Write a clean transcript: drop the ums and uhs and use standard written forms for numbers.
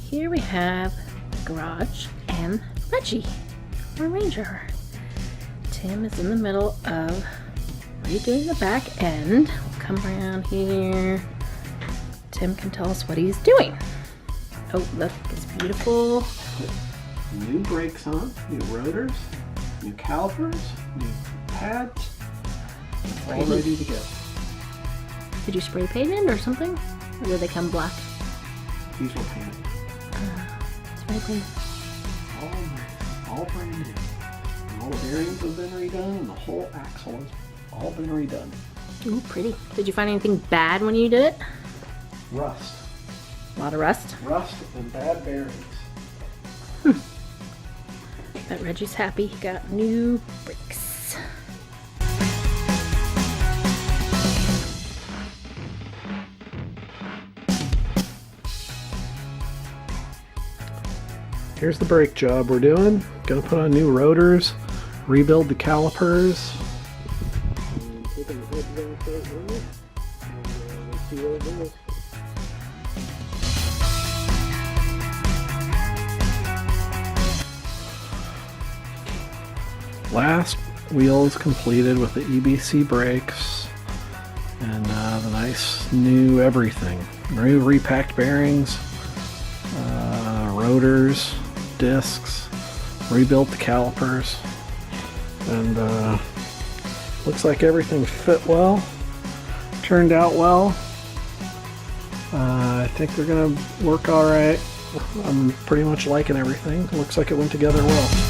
here we have the garage and Reggie, our ranger. Tim is in the middle of redoing the back end. We'll come around here. Tim can tell us what he's doing. Oh, look, it's beautiful. New brakes on, new rotors, new calipers, new pads, all ready to go. Did you spray paint it or something? Or did they come black? These were painted. Spray paint. All brand new. And all the bearings have been redone, and the whole axle has all been redone. Ooh, pretty. Did you find anything bad when you did it? Rust. A lot of rust? Rust and bad bearings. Bet Reggie's happy he got new brakes. Here's the brake job we're doing. Gonna put on new rotors, rebuild the calipers. Last wheel is completed with the EBC brakes and the nice new everything. New repacked bearings, rotors, discs, rebuilt the calipers, and looks like everything fit well, turned out well. I think they're gonna work all right. I'm pretty much liking everything. Looks like it went together well.